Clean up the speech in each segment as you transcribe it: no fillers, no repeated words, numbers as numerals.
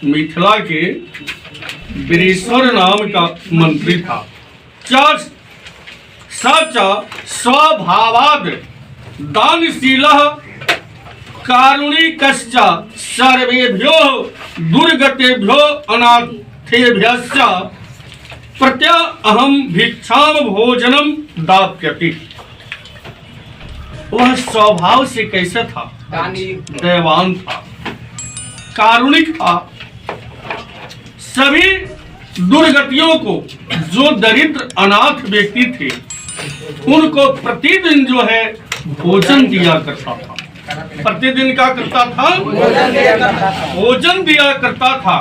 मिथिला के वीरेश्वर नाम का मंत्री था। साचा स्वभावाद दानशीलः कारुणिकश्च सर्वेभ्यो दुर्गतेभ्यो अनाथेभ्यश्च प्रत्यहं भिक्षाम भोजनम दाप्यति। वह स्वभाव से कैसा था? दयावान था, कारुणिक था। सभी दुर्गतियों को, जो दरिद्र अनाथ व्यक्ति थे, उनको प्रतिदिन जो है भोजन दिया करता था। प्रतिदिन क्या करता था? भोजन दिया करता था।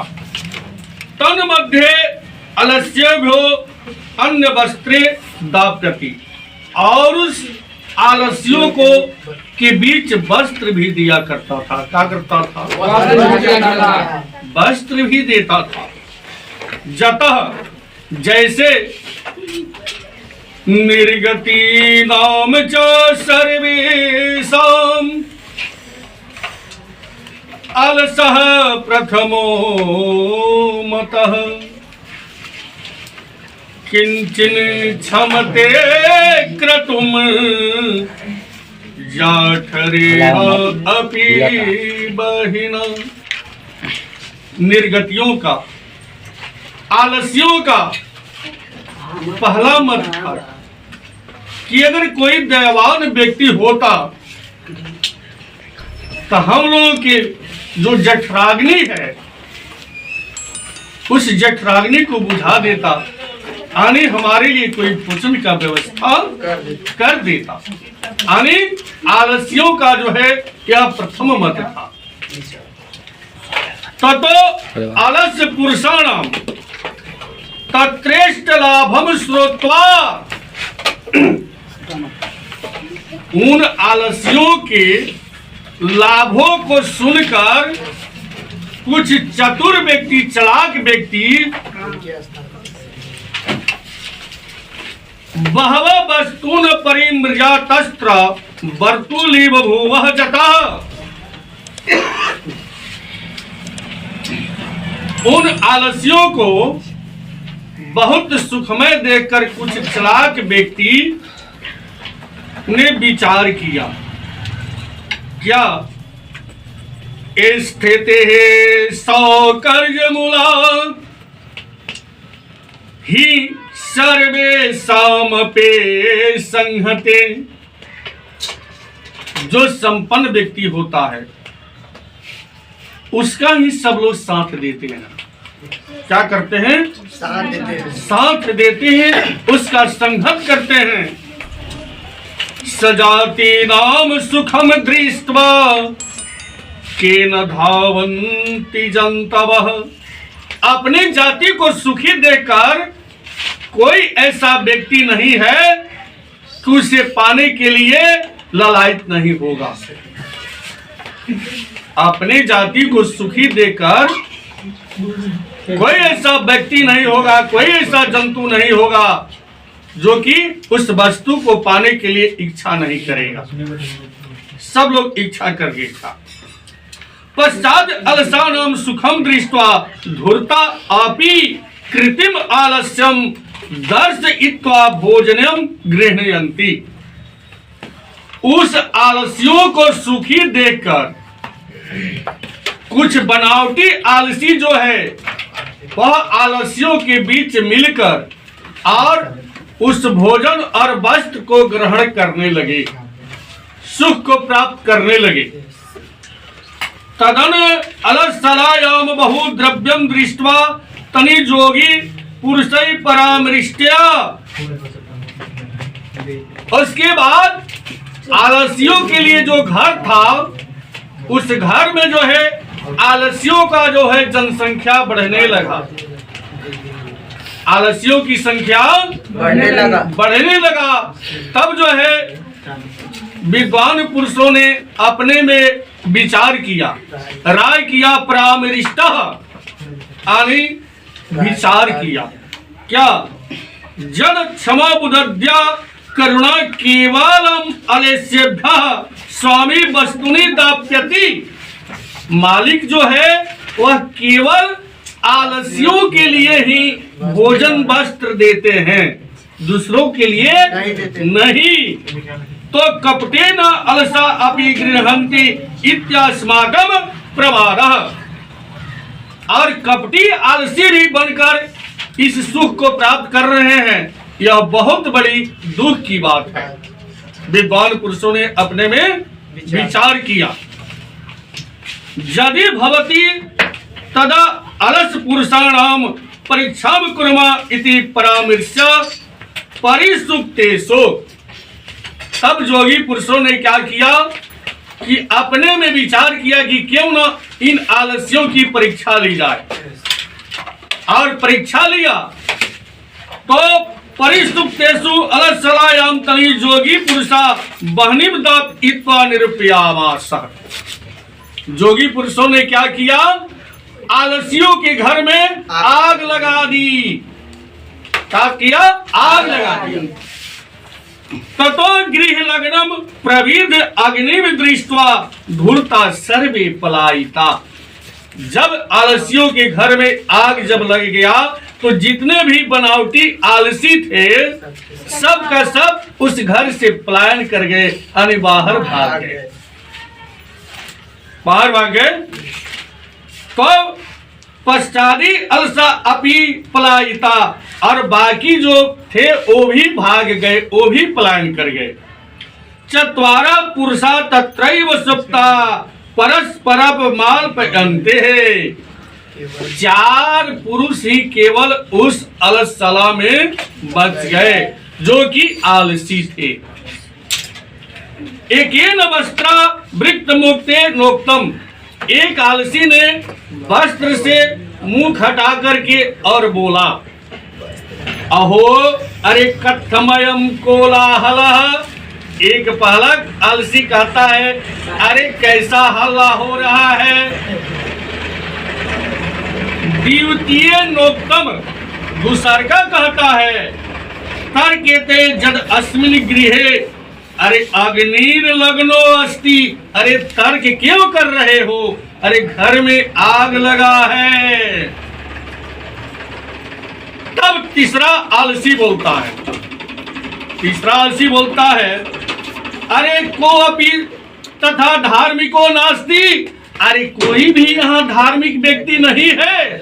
तन मध्य अलस्यभ्यो अन्य वस्त्रे दाप्यति, और उस आलस्यों को के बीच वस्त्र भी दिया करता था। क्या करता था? वस्त्र भी देता था। जतः जैसे निर्गति नाम च सर्वेषाम् अलसः प्रथमो मतः किंचिन क्षमते क्रतुम जाठरे अपि बहिना। निर्गतियों का, आलस्यों का पहला मत था कि अगर कोई दयावान व्यक्ति होता तो हम लोगों के जो जठराग्नि है, उस जठराग्नि को बुझा देता, यानी हमारे लिए कोई भोजन का व्यवस्था कर देता। यानी आलस्यों का जो है क्या प्रथम मत था। ततो आलस्य पुरुषाणाम तत्रेष्ट लाभम श्रोत्वा, उन आलस्यों के लाभों को सुनकर कुछ चतुर व्यक्ति, चालाक व्यक्ति बहव वस्तून परिमृजातस्त्र वर्तुली बभूवः जतः। उन आलस्यों को बहुत सुखमय देखकर कुछ चालाक व्यक्ति ने विचार किया। क्या? स्थिते सौकर्यमूला ही सर्वेषां पे संहते। जो संपन्न व्यक्ति होता है उसका ही सब लोग साथ देते हैं। क्या करते हैं? साथ देते हैं, उसका संघत करते हैं। सजाति नाम सुखम दृष्ट्वा केन धावन्ति जन्तवः। अपने जाति को सुखी देखकर कोई ऐसा व्यक्ति नहीं है कि उसे पाने के लिए ललायत नहीं होगा। अपने जाति को सुखी देखकर कोई ऐसा व्यक्ति नहीं होगा, कोई ऐसा जंतु नहीं होगा जो कि उस वस्तु को पाने के लिए इच्छा नहीं करेगा। सब लोग इच्छा करेगा। पश्चात अलसानाम सुखम दृष्ट्वा धूर्ता अपि कृत्रिम आलस्यम दर्शयित्वा भोजनम गृह्णयन्ति। उस आलस्यों को सुखी देखकर कुछ बनावटी आलसी जो है वह आलस्यों के बीच मिलकर और उस भोजन और वस्त्र को ग्रहण करने लगे, सुख को प्राप्त करने लगे। तदन अलसलायाम बहु द्रव्यम दृष्ट्वा तनि जोगी पुरुषै परामृष्ट्या। उसके बाद आलसियों के लिए जो घर था, उस घर में जो है आलसियों का जो है जनसंख्या बढ़ने लगा। आलसियों की संख्या बढ़ने लगा। तब जो है विद्वान पुरुषों ने अपने में विचार किया, राय किया, परामृष्टः यानी विचार किया। क्या? जन क्षमा बुद्ध्या करुणा केवलम अलेस्येभ्यः स्वामी वस्तुनि दाप्यति। मालिक जो है वह केवल आलसियों के लिए ही भोजन वस्त्र देते हैं, दूसरों के लिए नहीं। तो कपटे न अलसा अपि गृहंति इत्यास्माकम प्रवादः। और कपटी आलसी भी बनकर इस सुख को प्राप्त कर रहे हैं, यह बहुत बड़ी दुख की बात है। विद्वान पुरुषों ने अपने में विचार किया। यदि भवती तदा अलस पुरुषाणाम परीक्षा कुर्मा इति परामर्श परिसुप्तेषु। तब योगी पुरुषों ने क्या किया कि अपने में विचार किया कि क्यों न इन आलस्यों की परीक्षा ली जाए। और परीक्षा लिया तो परिसुप्तेषु अलसलायाम तनि योगी पुरुषा बहनिम दत्त इत्वा निरूपयामास। योगी पुरुषों ने क्या किया, आलसियों के घर में आग लगा दी। क्या किया, आग लगा दी। ततो गृह लग्नम प्रविद अग्निम दृष्ट्वा धूर्ता सर्वे पलायिता। जब आलसियों के घर में आग जब लग गया तो जितने भी बनावटी आलसी थे सब का सब उस घर से पलायन कर गए, यानी बाहर भाग गए, बाहर भाग गए। तो पश्चादी अलसा अपि पलायिता, और बाकी जो थे वो भी भाग गए, वो भी पलायन कर गए। चत्वारा पुरुषा तत्रैव सुप्ता परस्पर माल पहनते हैं। 4 पुरुष ही केवल उस अलसला में बच गए जो कि आलसी थे। एकेन वस्त्रा वृत्त मुक्ते नोक्तम। एक आलसी ने वस्त्र से मुंह हटा करके और बोला, अहो अरे कथमयम कोलाहल। एक पहला आलसी कहता है, अरे कैसा हल्ला हो रहा है। द्वितीय नोक्तम, दूसर का कहता है, तर्केते जद अस्मिन गृहे, अरे अग्निर लग्नो अस्ति। अरे तर्क क्यों कर रहे हो, अरे घर में आग लगा है। तब तीसरा आलसी बोलता है, तीसरा आलसी बोलता है, अरे को अपि तथा धार्मिको नास्ति। अरे कोई भी यहाँ धार्मिक व्यक्ति नहीं है।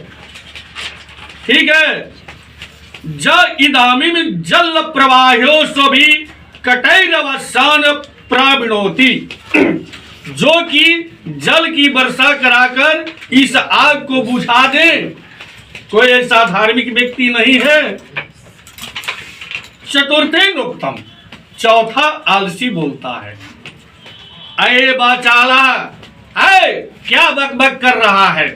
ठीक है। ज इदामी में जल प्रवाहो सो भी कटैरवसान प्राविणोति। जो कि जल की वर्षा कराकर इस आग को बुझा दे, कोई ऐसा धार्मिक व्यक्ति नहीं है। चतुर्थे नोक्तम, चौथा आलसी बोलता है, अरे बाचाला, अरे क्या बकबक कर रहा है।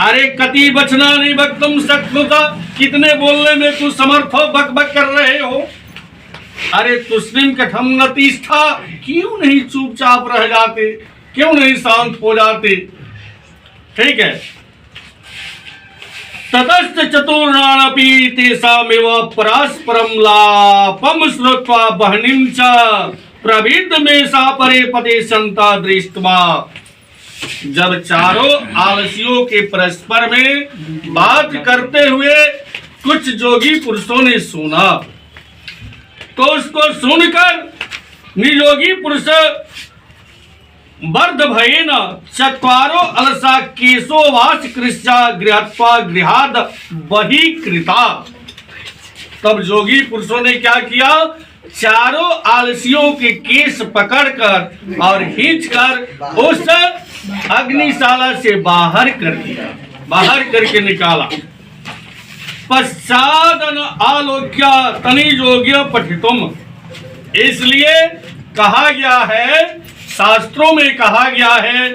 अरे कति बचना नहीं बकतुम शक्नुता। कितने बोलने में तू समर्थ हो, बकबक कर रहे हो। अरे तुस्लिम कठम नतीष्ठा, क्यों नहीं चुपचाप रह जाते, क्यों नहीं शांत हो जाते। ठीक है। ततश्च चतुर्णानपि तेषामेव परस्परं लापं श्रुत्वा बहनिं च प्रविद्ध मेषा परे पते संता दृष्ट्वा। जब चारों आलसियों के परस्पर में बात करते हुए कुछ जोगी पुरुषों ने सुना, तो उसको सुनकर नियोगी पुरुष वर्ध भयेन चत्वारो अलसा केशोवास कृष्या गृहत्वा गृहाद बहिकृता। तब जोगी पुरुषों ने क्या किया, चारों आलसियों के केस पकड़कर और खींचकर उस अग्निशाला से बाहर कर दिया, बाहर करके निकाला। पश्चादन आलोक्य तनि योग्य पठितुम। इसलिए कहा गया है, शास्त्रों में कहा गया है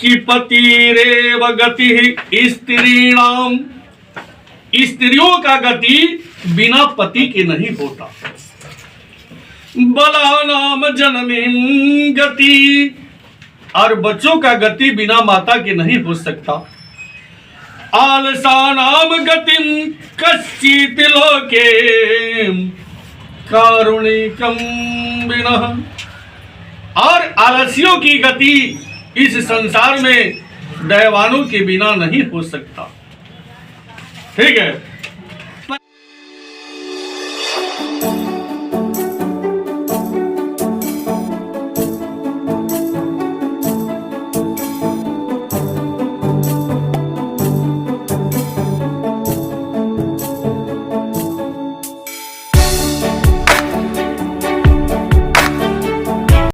कि पतिरेव गति स्त्रीणाम। स्त्रियों का गति बिना पति के नहीं होता। बलानाम जननी गति, और बच्चों का गति बिना माता के नहीं हो सकता। आलसानाम गतिम कश्चित् लोके कारुणिकम बिना। और आलसियों की गति इस संसार में दयावानों के बिना नहीं हो सकता। ठीक है।